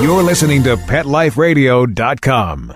You're listening to PetLifeRadio.com.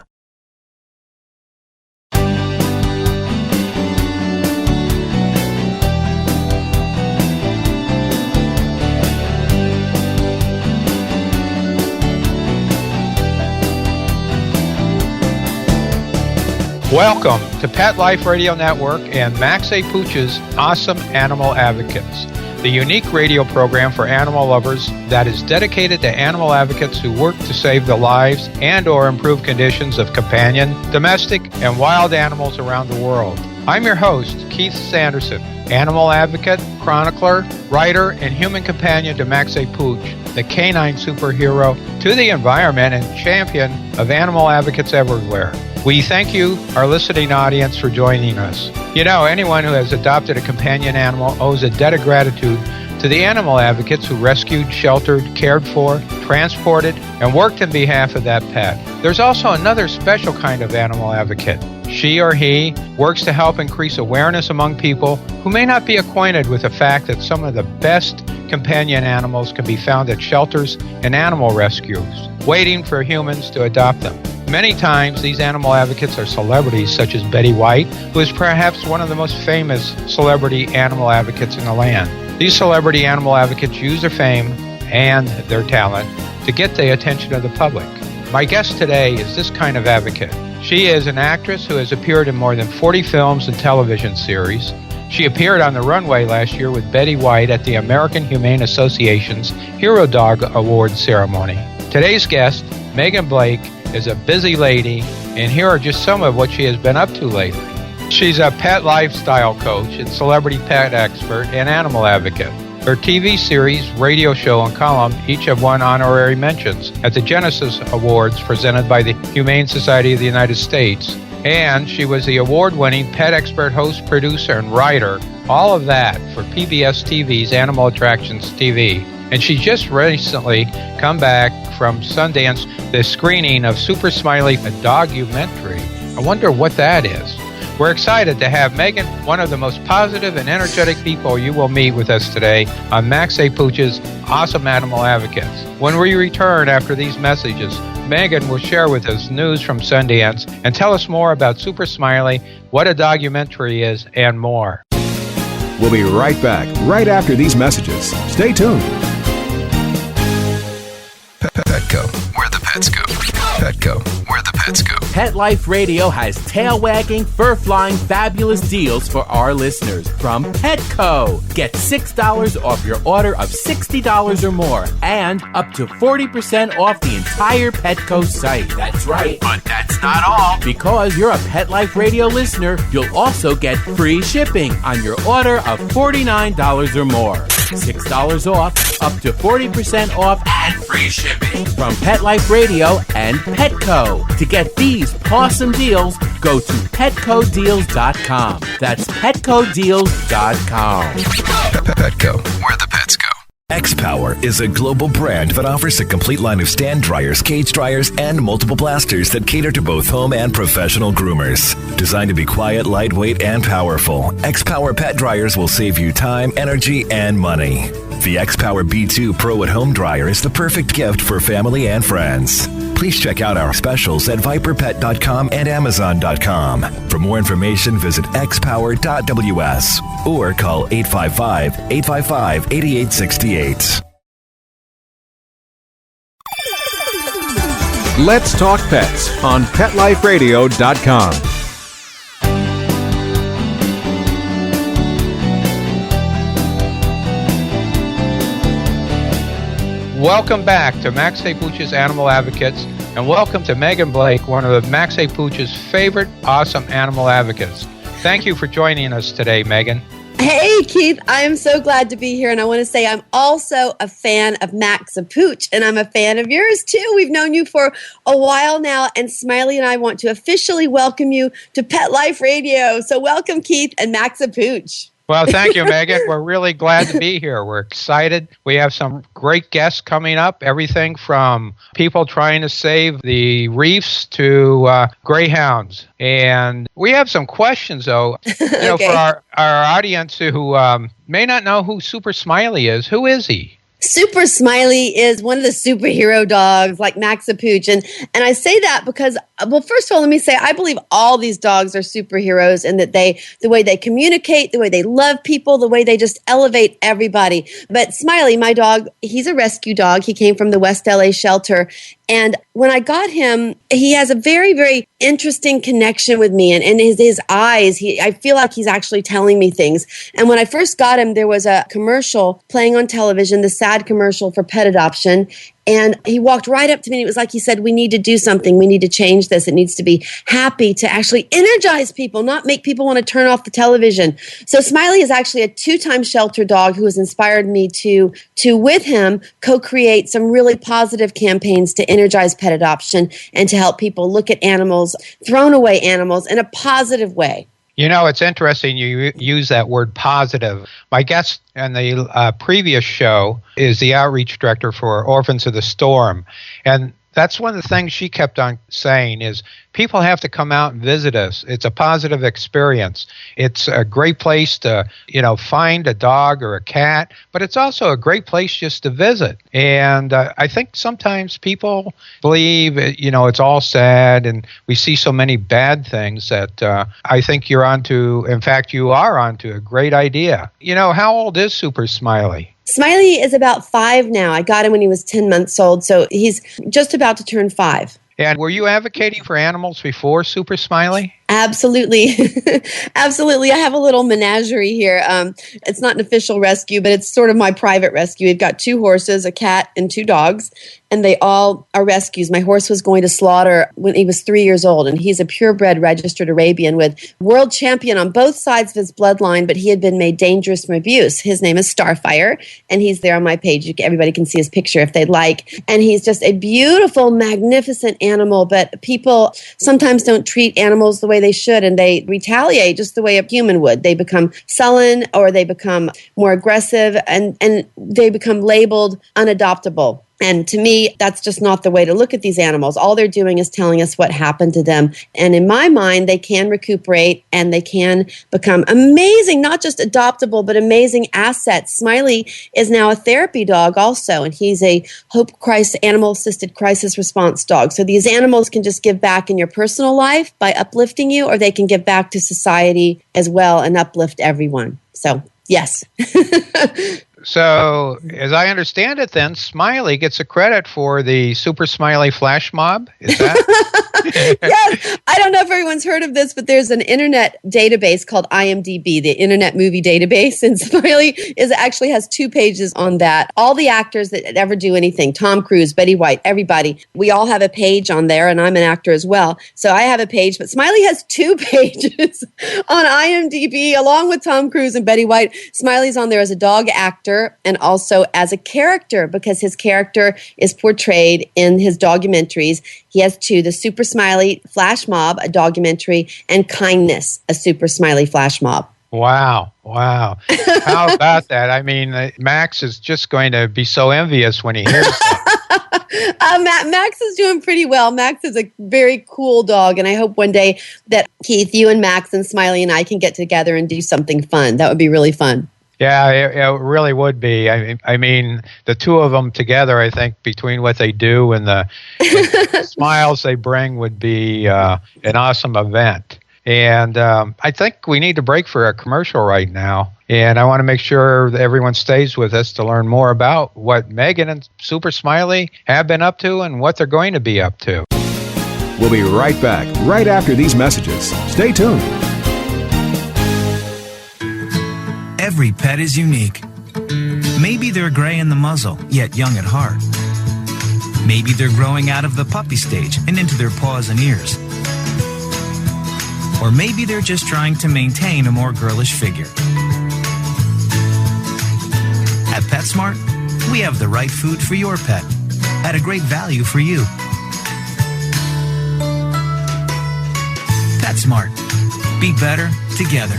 Welcome to Pet Life Radio Network and Max A. Pooch's Awesome Animal Advocates, the unique radio program for animal lovers that is dedicated to animal advocates who work to save the lives and or improve conditions of companion, domestic, and wild animals around the world. I'm your host, Keith Sanderson, animal advocate, chronicler, writer, and human companion to Max A. Pooch, the canine superhero to the environment and champion of animal advocates everywhere. We thank you, our listening audience, for joining us. You know, anyone who has adopted a companion animal owes a debt of gratitude to the animal advocates who rescued, sheltered, cared for, transported, and worked on behalf of that pet. There's also another special kind of animal advocate. She or he works to help increase awareness among people who may not be acquainted with the fact that some of the best companion animals can be found at shelters and animal rescues, waiting for humans to adopt them. Many times, these animal advocates are celebrities such as Betty White, who is perhaps one of the most famous celebrity animal advocates in the land. These celebrity animal advocates use their fame and their talent to get the attention of the public. My guest today is this kind of advocate. She is an actress who has appeared in more than 40 films and television series. She appeared on the runway last year with Betty White at the American Humane Association's Hero Dog Awards ceremony. Today's guest, Megan Blake, is a busy lady, and here are just some of what she has been up to lately. She's a pet lifestyle coach and celebrity pet expert and animal advocate. Her TV series, radio show, and column each have won honorary mentions at the Genesis Awards presented by the Humane Society of the United States. And she was the award-winning pet expert host, producer, and writer, all of that for PBS TV's Animal Attractions TV. And she just recently come back from Sundance, the screening of Super Smiley, a dogumentary. I wonder what that is. We're excited to have Megan, one of the most positive and energetic people you will meet with us today on Max A. Pooch's Awesome Animal Advocates. When we return after these messages, Megan will share with us news from Sundance and tell us more about Super Smiley, what a dogumentary is, and more. We'll be right back, right after these messages. Stay tuned. Petco, where the pets go. Petco, where the pets go. Pet Life Radio has tail-wagging, fur-flying, fabulous deals for our listeners from Petco. Get $6 off your order of $60 or more and up to 40% off the entire Petco site. That's right, but that's not all. Because you're a Pet Life Radio listener, you'll also get free shipping on your order of $49 or more. $6 off, up to 40% off, and free shipping from Pet Life Radio and Petco. To get these awesome deals, go to PetcoDeals.com. That's PetcoDeals.com. Petco, where the pets go. X-Power is a global brand that offers a complete line of stand dryers, cage dryers, and multiple blasters that cater to both home and professional groomers. Designed to be quiet, lightweight, and powerful, X-Power pet dryers will save you time, energy, and money. The X-Power B2 Pro at Home Dryer is the perfect gift for family and friends. Please check out our specials at viperpet.com and amazon.com. For more information, visit xpower.ws or call 855-855-8868. Let's Talk Pets on PetLifeRadio.com. Welcome back to Max A. Pooch's Animal Advocates, and welcome to Megan Blake, one of Max A. Pooch's favorite awesome animal advocates. Thank you for joining us today, Megan. Hey, Keith, I am so glad to be here, and I want to say I'm also a fan of Max A. Pooch, and I'm a fan of yours, too. We've known you for a while now, and Smiley and I want to officially welcome you to Pet Life Radio. So welcome, Keith and Max A. Pooch. Well, thank you, Megan. We're really glad to be here. We're excited. We have some great guests coming up, everything from people trying to save the reefs to greyhounds. And we have some questions, though, Okay. for our audience who may not know who Super Smiley is. Who is he? Super Smiley is one of the superhero dogs like Max the Pooch. And I say that because, well, first of all, let me say, I believe all these dogs are superheroes and that the way they communicate, the way they love people, the way they just elevate everybody. But Smiley, my dog, he's a rescue dog. He came from the West LA shelter. And when I got him, he has a very, very interesting connection with me. And his eyes, I feel like he's actually telling me things. And when I first got him, there was a commercial playing on television, the sad commercial for pet adoption. And he walked right up to me and it was like he said, we need to do something. We need to change this. It needs to be happy to actually energize people, not make people want to turn off the television. So Smiley is actually a 2-time shelter dog who has inspired me to with him, co-create some really positive campaigns to energize pet adoption and to help people look at animals, thrown away animals in a positive way. You know, it's interesting you use that word positive. My guest in the previous show is the outreach director for Orphans of the Storm. And that's one of the things she kept on saying is people have to come out and visit us. It's a positive experience. It's a great place to, find a dog or a cat, but it's also a great place just to visit. And I think sometimes people believe, it's all sad and we see so many bad things that I think you are onto a great idea. How old is Super Smiley? Smiley is about 5 now. I got him when he was 10 months old, so he's just about to turn 5. And were you advocating for animals before Super Smiley? Absolutely. Absolutely. I have a little menagerie here. It's not an official rescue, but it's sort of my private rescue. We've got 2 horses, a cat, and 2 dogs, and they all are rescues. My horse was going to slaughter when he was 3 years old, and he's a purebred registered Arabian with world champion on both sides of his bloodline, but he had been made dangerous from abuse. His name is Starfire, and he's there on my page. Everybody can see his picture if they'd like. And he's just a beautiful, magnificent animal, but people sometimes don't treat animals the way they should, and they retaliate just the way a human would. They become sullen or they become more aggressive and they become labeled unadoptable. And to me, that's just not the way to look at these animals. All they're doing is telling us what happened to them. And in my mind, they can recuperate and they can become amazing, not just adoptable, but amazing assets. Smiley is now a therapy dog also, and he's a animal-assisted crisis response dog. So these animals can just give back in your personal life by uplifting you, or they can give back to society as well and uplift everyone. So, yes. So, as I understand it then, Smiley gets a credit for the Super Smiley flash mob? Is that? Yes. I don't know if everyone's heard of this, but there's an internet database called IMDb, the Internet Movie Database, and Smiley actually has 2 pages on that. All the actors that ever do anything, Tom Cruise, Betty White, everybody, we all have a page on there, and I'm an actor as well. So I have a page, but Smiley has 2 pages on IMDb, along with Tom Cruise and Betty White. Smiley's on there as a dog actor, and also as a character, because his character is portrayed in his documentaries. He has 2, the Super Smiley Flash Mob, a documentary, and Kindness, a Super Smiley Flash Mob. Wow. How about that? I mean, Max is just going to be so envious when he hears that. Max is doing pretty well. Max is a very cool dog, and I hope one day that Keith, you and Max and Smiley and I can get together and do something fun. That would be really fun. Yeah, it really would be. I mean, the 2 of them together, I think, between what they do and the smiles they bring would be an awesome event. And I think we need to break for a commercial right now. And I want to make sure that everyone stays with us to learn more about what Megan and Super Smiley have been up to and what they're going to be up to. We'll be right back, right after these messages. Stay tuned. Every pet is unique. Maybe they're gray in the muzzle, yet young at heart. Maybe they're growing out of the puppy stage and into their paws and ears. Or maybe they're just trying to maintain a more girlish figure. At PetSmart, we have the right food for your pet at a great value for you. PetSmart. Be better together.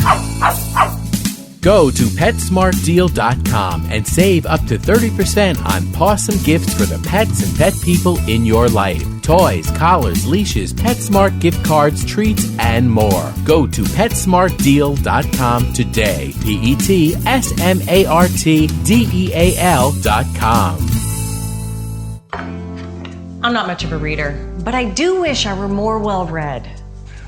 Go to PetSmartDeal.com and save up to 30% on awesome gifts for the pets and pet people in your life. Toys, collars, leashes, PetSmart gift cards, treats, and more. Go to PetSmartDeal.com today. PetSmartDeal.com. I'm not much of a reader, but I do wish I were more well-read.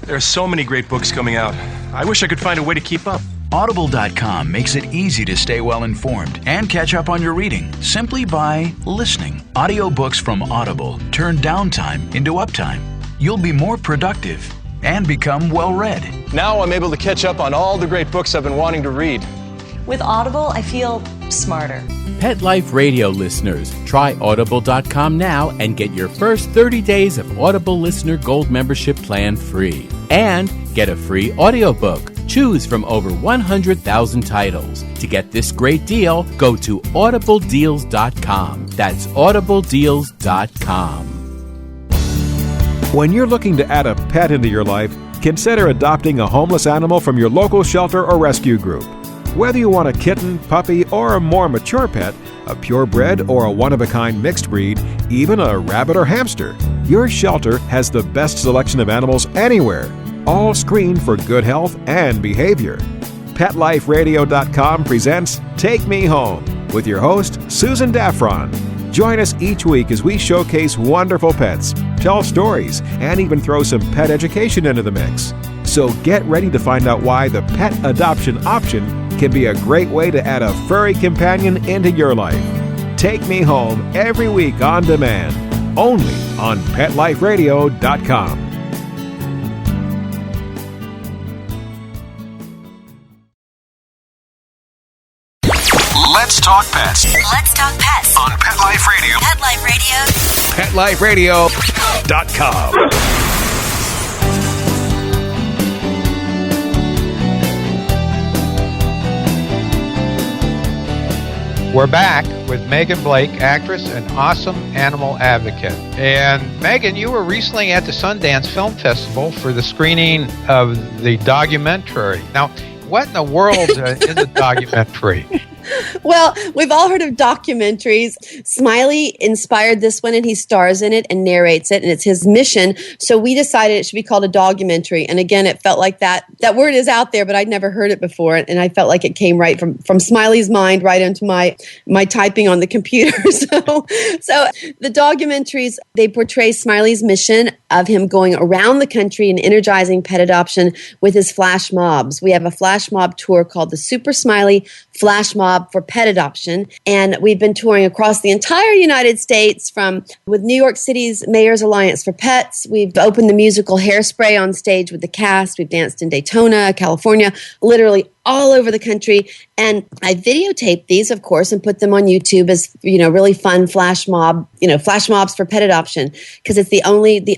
There are so many great books coming out. I wish I could find a way to keep up. Audible.com makes it easy to stay well informed and catch up on your reading simply by listening. Audiobooks from Audible turn downtime into uptime. You'll be more productive and become well read. Now I'm able to catch up on all the great books I've been wanting to read. With Audible, I feel smarter. Pet Life Radio listeners, try Audible.com now and get your first 30 days of Audible Listener Gold membership plan free. And get a free audiobook. Choose from over 100,000 titles. To get this great deal, go to audibledeals.com. That's audibledeals.com. When you're looking to add a pet into your life, consider adopting a homeless animal from your local shelter or rescue group. Whether you want a kitten, puppy, or a more mature pet, a purebred or a one-of-a-kind mixed breed, even a rabbit or hamster, your shelter has the best selection of animals anywhere, all screened for good health and behavior. PetLifeRadio.com presents Take Me Home with your host, Susan Daffron. Join us each week as we showcase wonderful pets, tell stories, and even throw some pet education into the mix. So get ready to find out why the pet adoption option can be a great way to add a furry companion into your life. Take Me Home every week on demand, only on PetLifeRadio.com. Let's talk pets Let's talk pets on Pet Life Radio. Pet Life Radio. PetLifeRadio.com. We're back with Megan Blake, actress and awesome animal advocate. And Megan, you were recently at the Sundance Film Festival for the screening of the dogumentary. Now, what in the world is a dogumentary? Well, we've all heard of documentaries. Smiley inspired this one, and he stars in it and narrates it, and it's his mission. So we decided it should be called a dogumentary. And again, it felt like that word is out there, but I'd never heard it before, and I felt like it came right from Smiley's mind right into my typing on the computer. So the documentaries, they portray Smiley's mission of him going around the country and energizing pet adoption with his flash mobs. We have a flash mob tour called the Super Smiley Flash Mob for Pet Adoption, and we've been touring across the entire United States with New York City's Mayor's Alliance for Pets. We've opened the musical Hairspray on stage with the cast. We've danced in Daytona, California, literally all over the country. And I videotaped these, of course, and put them on YouTube as, really fun flash mobs for pet adoption, because it's the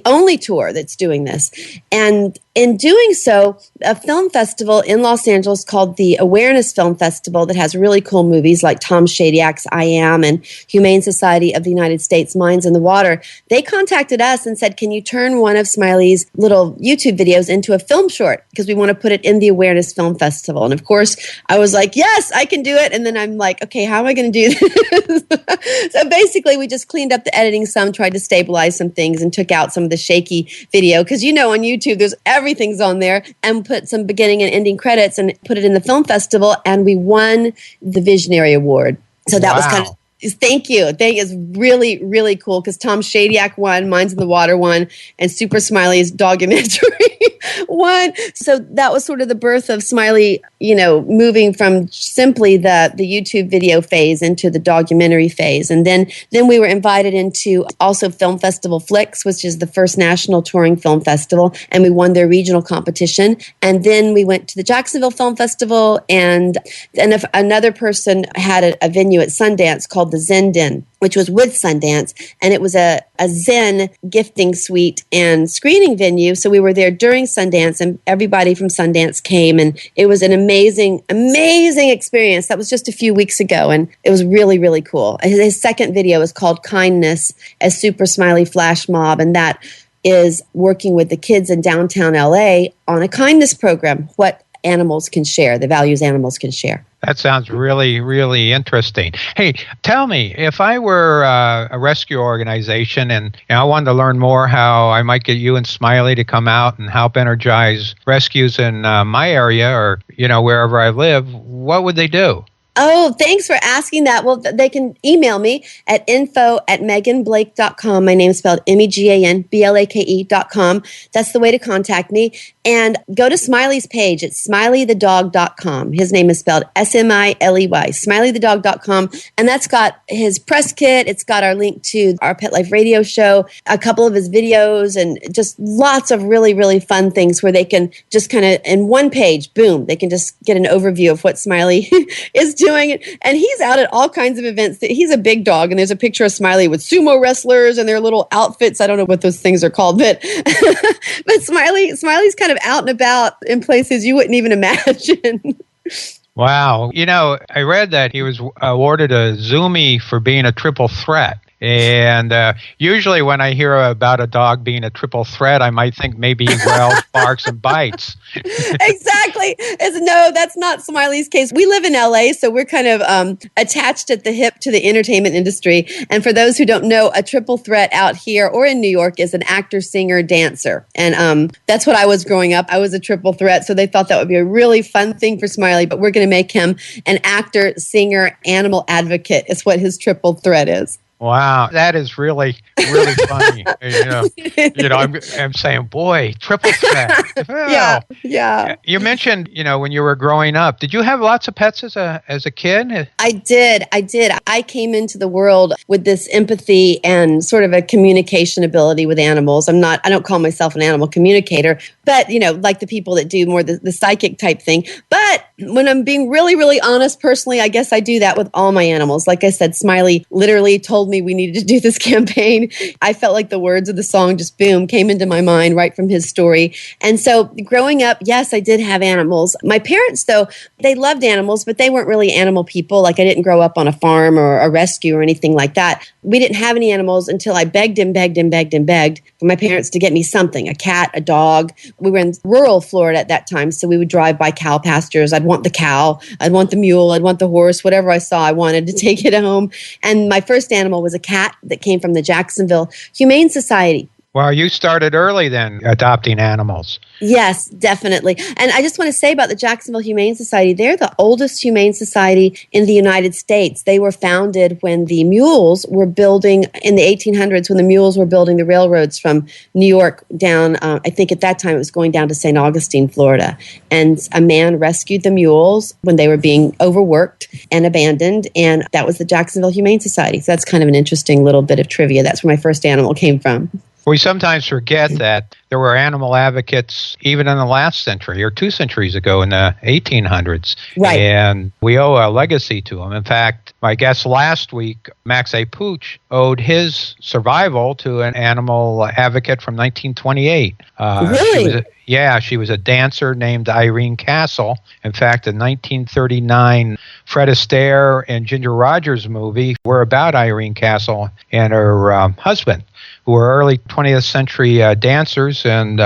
only tour that's doing this. And in doing so, a film festival in Los Angeles called the Awareness Film Festival that has really cool movies like Tom Shadyack's I Am and Humane Society of the United States Minds in the Water, they contacted us and said, can you turn one of Smiley's little YouTube videos into a film short? Because we want to put it in the Awareness Film Festival. And of course, I was like, yes, I can do it. And then I'm like, okay, how am I going to do this? So basically, we just cleaned up the editing some, tried to stabilize some things, and took out some of the shaky video. Because on YouTube, everything's on there, and put some beginning and ending credits and put it in the film festival. And we won the Visionary Award. So that was kind of, thank you. It's really, really cool, because Tom Shadyack won, Minds in the Water won, and Super Smiley's dogumentary won. So that was sort of the birth of Smiley, moving from simply the YouTube video phase into the documentary phase. And then we were invited into also Film Festival Flicks, which is the first national touring film festival, and we won their regional competition. And then we went to the Jacksonville Film Festival, and another person had a venue at Sundance called the Zen Den, which was with Sundance, and it was a Zen gifting suite and screening venue. So we were there during Sundance, and everybody from Sundance came, and it was an amazing, amazing experience. That was just a few weeks ago, and it was really, really cool. His second video is called Kindness, a Super Smiley Flash Mob, and that is working with the kids in downtown LA on a kindness program. What animals can share, the values animals can share. That sounds really, really interesting. Hey, tell me, if I were a rescue organization and I wanted to learn more how I might get you and Smiley to come out and help energize rescues in my area or, wherever I live, what would they do? Oh, thanks for asking that. Well, they can email me at info@meganblake.com. My name is spelled MEGANBLAKE.com. That's the way to contact me. And go to Smiley's page. It's smileythedog.com. His name is spelled SMILEY, smileythedog.com. And that's got his press kit. It's got our link to our Pet Life Radio show, a couple of his videos, and just lots of really, really fun things where they can just kind of, in one page, boom, they can just get an overview of what Smiley is doing. And he's out at all kinds of events. He's a big dog, and there's a picture of Smiley with sumo wrestlers and their little outfits. I don't know what those things are called, but but Smiley's kind of out and about in places you wouldn't even imagine. Wow. I read that he was awarded a Zoomy for being a triple threat. And usually when I hear about a dog being a triple threat, I might think maybe he growls, barks, and bites. Exactly. No, that's not Smiley's case. We live in LA, so we're kind of attached at the hip to the entertainment industry. And for those who don't know, a triple threat out here or in New York is an actor, singer, dancer. And that's what I was growing up. I was a triple threat, so they thought that would be a really fun thing for Smiley, but we're going to make him an actor, singer, animal advocate is what his triple threat is. Wow, that is really, really funny. I'm saying, boy, triple threat. Wow. Yeah. You mentioned, when you were growing up, did you have lots of pets as a kid? I did. I came into the world with this empathy and sort of a communication ability with animals. I don't call myself an animal communicator, but, like the people that do more the psychic type thing. But when I'm being really, really honest, personally, I guess I do that with all my animals. Like I said, Smiley literally told me we needed to do this campaign. I felt like the words of the song just boom came into my mind right from his story. And so growing up, yes, I did have animals. My parents, though, they loved animals, but they weren't really animal people. Like I didn't grow up on a farm or a rescue or anything like that. We didn't have any animals until I begged for my parents to get me something, a cat, a dog. We were in rural Florida at that time, so we would drive by cow pastures. I'd want the cow, I'd want the mule, I'd want the horse, whatever I saw, I wanted to take it home. And my first animal was a cat that came from the Jacksonville Humane Society. Well, you started early then adopting animals. Yes, definitely. And I just want to say about the Jacksonville Humane Society, they're the oldest humane society in the United States. They were founded when the mules were building, in the 1800s, when the mules were building the railroads from New York down, I think at that time it was going down to St. Augustine, Florida. And a man rescued the mules when they were being overworked and abandoned, and that was the Jacksonville Humane Society. So that's kind of an interesting little bit of trivia. That's where my first animal came from. We sometimes forget that there were animal advocates even in the last century or 2 centuries ago in the 1800s. Right. And we owe a legacy to them. In fact, my guest last week, Max A. Pooch, owed his survival to an animal advocate from 1928. Really? She was a dancer named Irene Castle. In fact, the 1939 Fred Astaire and Ginger Rogers movie were about Irene Castle and her husband, who were early 20th century dancers and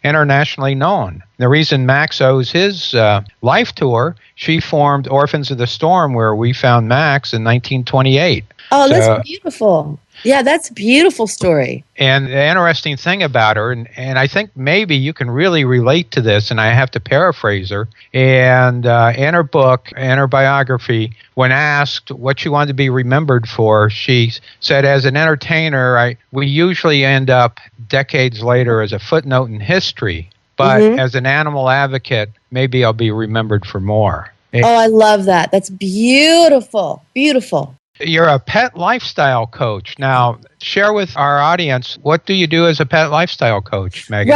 internationally known. The reason Max owes his life to her, she formed Orphans of the Storm, where we found Max in 1928. Oh, that's beautiful. Yeah, that's a beautiful story. And the interesting thing about her, and I think maybe you can really relate to this, and I have to paraphrase her, and in her book, in her biography, when asked what she wanted to be remembered for, she said, as an entertainer, we usually end up decades later as a footnote in history, but as an animal advocate, maybe I'll be remembered for more. Oh, I love that. That's beautiful. Beautiful. You're a pet lifestyle coach. Now, share with our audience, what do you do as a pet lifestyle coach, Megan?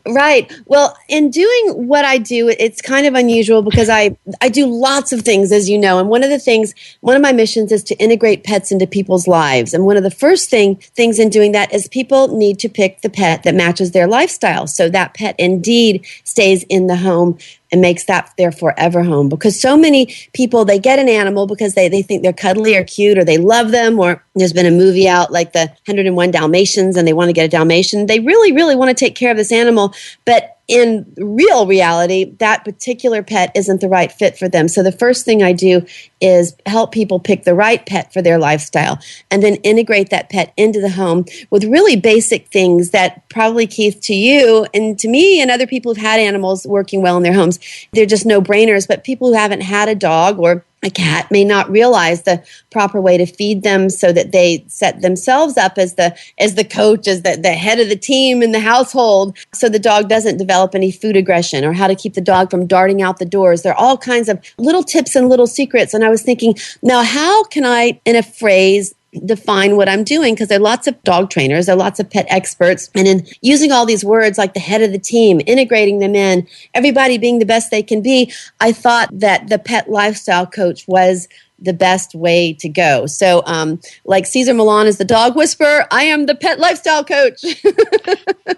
Right. Well, in doing what I do, it's kind of unusual because I do lots of things, as you know. And one of my missions is to integrate pets into people's lives. And one of the first things in doing that is people need to pick the pet that matches their lifestyle. So that pet indeed stays in the home and makes that their forever home. Because so many people, they get an animal because they think they're cuddly or cute or they love them or there's been a movie out like the 101 Dalmatians, and they want to get a Dalmatian. They really, really want to take care of this animal, but in real reality, that particular pet isn't the right fit for them. So the first thing I do is help people pick the right pet for their lifestyle and then integrate that pet into the home with really basic things that probably, Keith, to you and to me and other people who've had animals working well in their homes, they're just no-brainers. But people who haven't had a dog or a cat may not realize the proper way to feed them so that they set themselves up as the coach, as the head of the team in the household, so the dog doesn't develop any food aggression, or how to keep the dog from darting out the doors. There are all kinds of little tips and little secrets. And I was thinking, now how can I, in a phrase, define what I'm doing? Because there are lots of dog trainers, there are lots of pet experts, and in using all these words like the head of the team, integrating them in, everybody being the best they can be, I thought that the pet lifestyle coach was the best way to go. So like Cesar Millan is the dog whisperer, I am the pet lifestyle coach.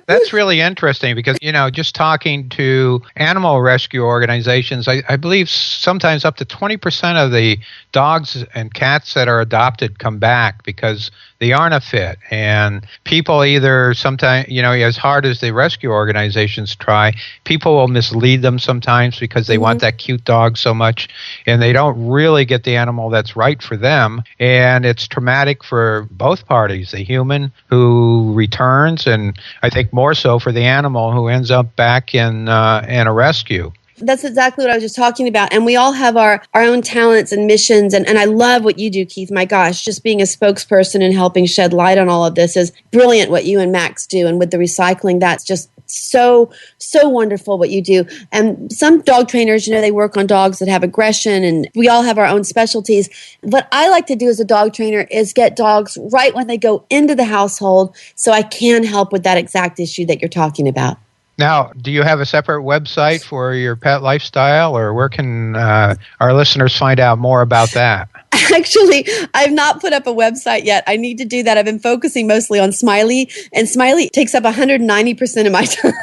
That's really interesting because, just talking to animal rescue organizations, I believe sometimes up to 20% of the dogs and cats that are adopted come back because they aren't a fit. And people either sometimes, as hard as the rescue organizations try, people will mislead them sometimes because they want that cute dog so much, and they don't really get the animal that's right for them. And it's traumatic for both parties, the human who returns, and I think more so for the animal who ends up back in a rescue. That's exactly what I was just talking about. And we all have our own talents and missions. And I love what you do, Keith. My gosh, just being a spokesperson and helping shed light on all of this is brilliant what you and Max do. And with the recycling, that's just so wonderful what you do. And some dog trainers, they work on dogs that have aggression, and we all have our own specialties. What I like to do as a dog trainer is get dogs right when they go into the household so I can help with that exact issue that you're talking about. Now, do you have a separate website for your pet lifestyle, or where can our listeners find out more about that? Actually, I've not put up a website yet. I need to do that. I've been focusing mostly on Smiley, and Smiley takes up 190% of my time.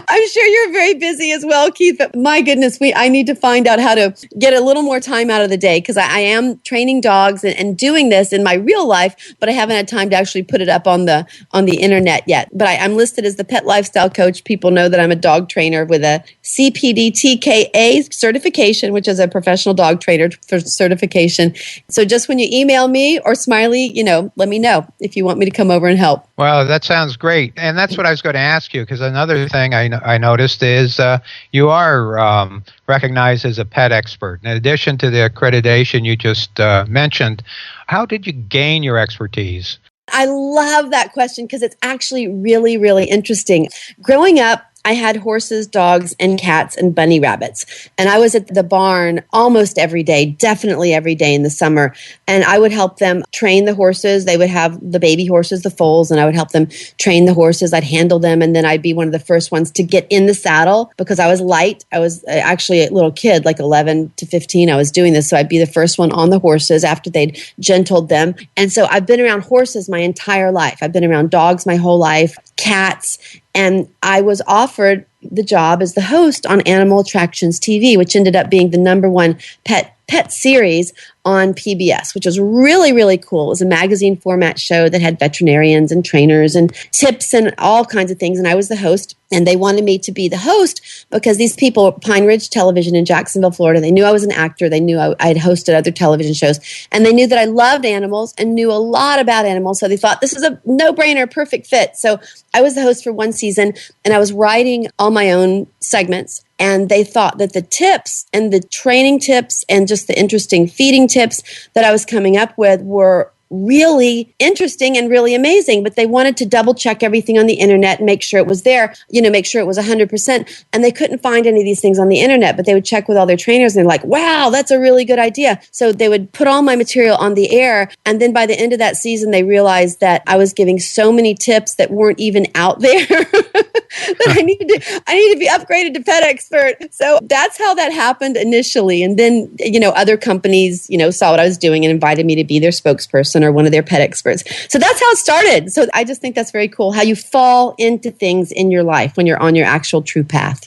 I'm sure you're very busy as well, Keith, but my goodness, I need to find out how to get a little more time out of the day, because I am training dogs and doing this in my real life, but I haven't had time to actually put it up on the internet yet. But I'm listed as the pet lifestyle coach. People know that I'm a dog trainer with a CPD-TKA certification, which is a professional dog trainer for certification. So just when you email me or Smiley, let me know if you want me to come over and help. Well, that sounds great. And that's what I was going to ask you, because another thing I noticed is you are recognized as a pet expert. In addition to the accreditation you just mentioned, how did you gain your expertise? I love that question because it's actually really, really interesting. Growing up, I had horses, dogs, and cats, and bunny rabbits. And I was at the barn almost every day, definitely every day in the summer. And I would help them train the horses. They would have the baby horses, the foals, and I would help them train the horses. I'd handle them, and then I'd be one of the first ones to get in the saddle because I was light. I was actually a little kid, like 11 to 15. I was doing this, so I'd be the first one on the horses after they'd gentled them. And so I've been around horses my entire life. I've been around dogs my whole life, cats, and I was offered the job as the host on Animal Attractions TV, which ended up being the #1 pet series on PBS, which was really, really cool. It was a magazine format show that had veterinarians and trainers and tips and all kinds of things. And I was the host. And they wanted me to be the host because these people, Pine Ridge Television in Jacksonville, Florida, they knew I was an actor. They knew I had hosted other television shows. And they knew that I loved animals and knew a lot about animals. So they thought, this is a no-brainer, perfect fit. So I was the host for one season, and I was writing all my own segments. And they thought that the tips and the training tips and just the interesting feeding tips that I was coming up with were really interesting and really amazing, but they wanted to double check everything on the internet and make sure it was there, make sure it was 100%. And they couldn't find any of these things on the internet, but they would check with all their trainers and they're like, wow, that's a really good idea. So they would put all my material on the air. And then by the end of that season, they realized that I was giving so many tips that weren't even out there that I needed to be upgraded to pet expert. So that's how that happened initially. And then, other companies, saw what I was doing and invited me to be their spokesperson or one of their pet experts. So that's how it started. So I just think that's very cool, how you fall into things in your life when you're on your actual true path,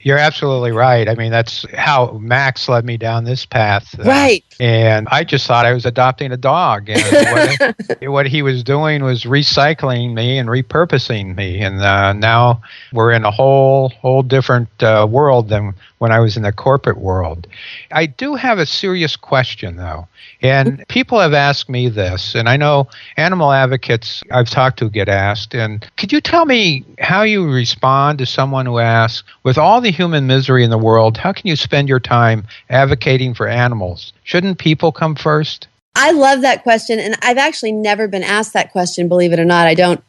You're absolutely right. I mean, that's how Max led me down this path. Right. And I just thought I was adopting a dog. And what he was doing was recycling me and repurposing me. And now we're in a whole different world than when I was in the corporate world. I do have a serious question, though. And people have asked me this, and I know animal advocates I've talked to get asked. And could you tell me how you respond to someone who asks, with all the human misery in the world, how can you spend your time advocating for animals? Shouldn't people come first? I love that question, and I've actually never been asked that question, believe it or not. I don't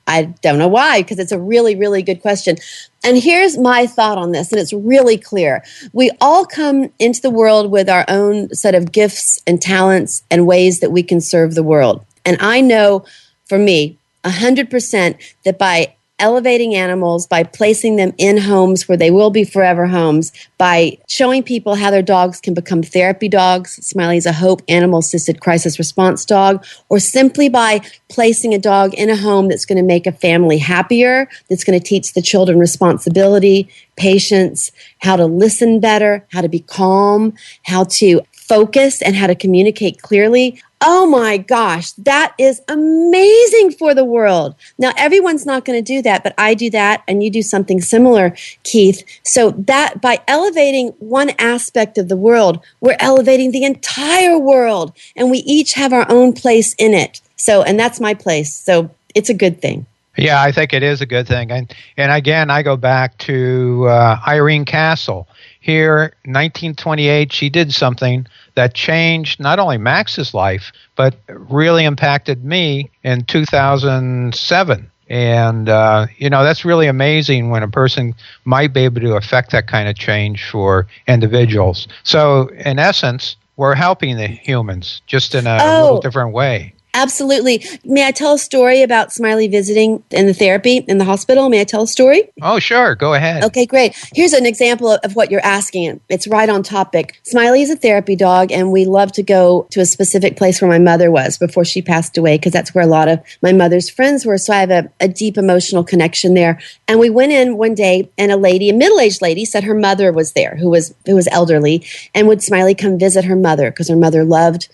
know why, because it's a really, really good question. And here's my thought on this, and it's really clear. We all come into the world with our own set of gifts and talents and ways that we can serve the world. And I know, for me, 100% that by elevating animals, by placing them in homes where they will be forever homes, by showing people how their dogs can become therapy dogs. Smiley's a HOPE animal-assisted crisis response dog, or simply by placing a dog in a home that's going to make a family happier, that's going to teach the children responsibility, patience, how to listen better, how to be calm, how to focus, and how to communicate clearly. Oh my gosh, that is amazing for the world. Now, everyone's not going to do that, but I do that, and you do something similar, Keith. So that by elevating one aspect of the world, we're elevating the entire world, and we each have our own place in it. So, and that's my place. So it's a good thing. Yeah, I think it is a good thing. And again, I go back to Irene Castle. Here, 1928, she did something that changed not only Max's life, but really impacted me in 2007. And, that's really amazing when a person might be able to affect that kind of change for individuals. So, in essence, we're helping the humans just in a little different way. Absolutely. May I tell a story about Smiley visiting in the therapy in the hospital? May I tell a story? Oh, sure. Go ahead. Okay, great. Here's an example of what you're asking. It's right on topic. Smiley is a therapy dog, and we love to go to a specific place where my mother was before she passed away, because that's where a lot of my mother's friends were. So I have a deep emotional connection there. And we went in one day, and a middle-aged lady, said her mother was there, who was elderly, and would Smiley come visit her mother, because her mother loved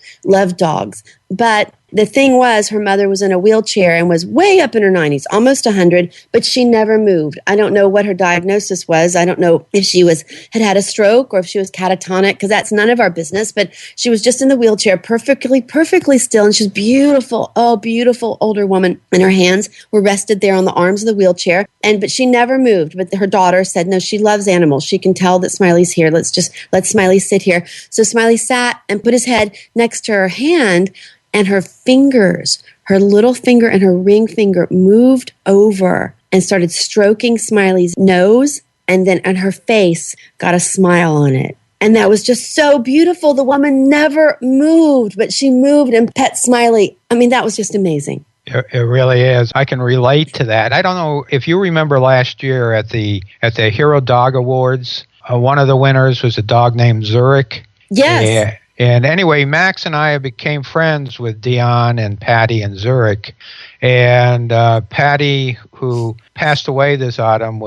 dogs. But the thing was, her mother was in a wheelchair and was way up in her 90s, almost 100, but she never moved. I don't know what her diagnosis was. I don't know if she had a stroke or if she was catatonic, because that's none of our business. But she was just in the wheelchair, perfectly still, and she's beautiful. Oh, beautiful older woman. And her hands were rested there on the arms of the wheelchair. But she never moved. But her daughter said, no, she loves animals. She can tell that Smiley's here. Let Smiley sit here. So Smiley sat and put his head next to her hand, and her fingers, her little finger and her ring finger, moved over and started stroking Smiley's nose, and then on her face got a smile on it. And that was just so beautiful. The woman never moved, but she moved and pet Smiley. I mean, that was just amazing. It really is. I can relate to that. I don't know if you remember last year at the Hero Dog Awards, one of the winners was a dog named Zurich. Yes. And anyway, Max and I became friends with Dion and Patty and Zurich. And Patty, who passed away this autumn,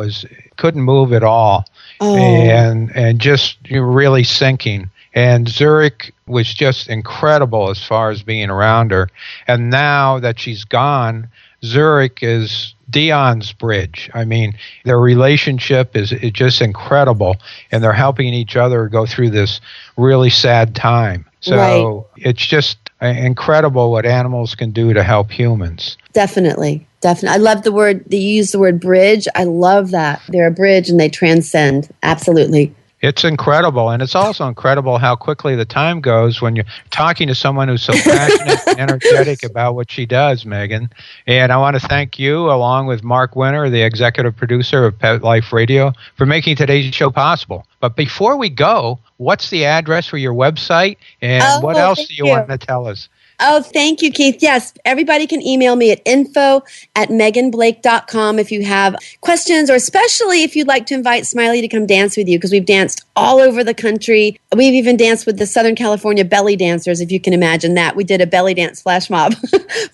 couldn't move at all, and just really sinking. And Zurich was just incredible as far as being around her. And now that she's gone, Zurich is Dion's bridge. I mean, their relationship is just incredible, and they're helping each other go through this really sad time. So It's just incredible what animals can do to help humans. Definitely. I love the word, you use the word bridge. I love that. They're a bridge and they transcend. Absolutely. It's incredible, and it's also incredible how quickly the time goes when you're talking to someone who's so passionate and energetic about what she does, Megan. And I want to thank you, along with Mark Winter, the executive producer of Pet Life Radio, for making today's show possible. But before we go, what's the address for your website, and what else do you want to tell us? Oh, thank you, Keith. Yes, everybody can email me at info@meganblake.com if you have questions, or especially if you'd like to invite Smiley to come dance with you, because we've danced all over the country. We've even danced with the Southern California belly dancers, if you can imagine that. We did a belly dance flash mob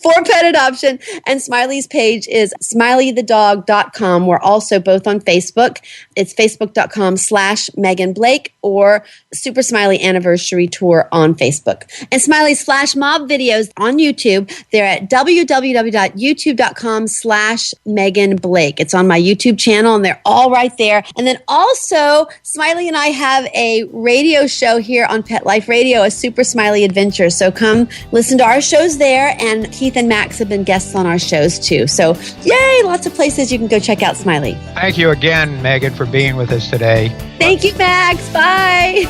for pet adoption. And Smiley's page is smileythedog.com. We're also both on Facebook. It's facebook.com/Megan Blake or Super Smiley Anniversary Tour on Facebook. And Smiley's flash mob videos on YouTube, they're at www.youtube.com/Megan Blake. It's on my YouTube channel, and they're all right there. And then also, Smiley and I have a radio show here on Pet Life Radio, a Super Smiley Adventure. So come listen to our shows there, and Keith and Max have been guests on our shows too. So yay, lots of places you can go check out Smiley. Thank you again, Megan, for being with us today. Thank you, Max. Bye.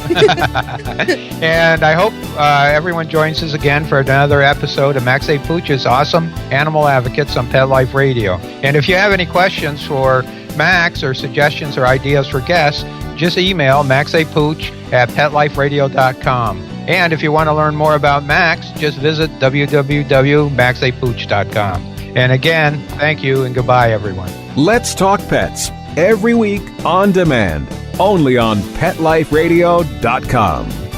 And I hope everyone joins us again for another episode of Max A. Pooch's Awesome Animal Advocates on Pet Life Radio. And if you have any questions for Max or suggestions or ideas for guests, just email maxapooch@petliferadio.com. And if you want to learn more about Max, just visit www.maxapooch.com. And again, thank you and goodbye, everyone. Let's Talk Pets, every week on demand, only on PetLifeRadio.com.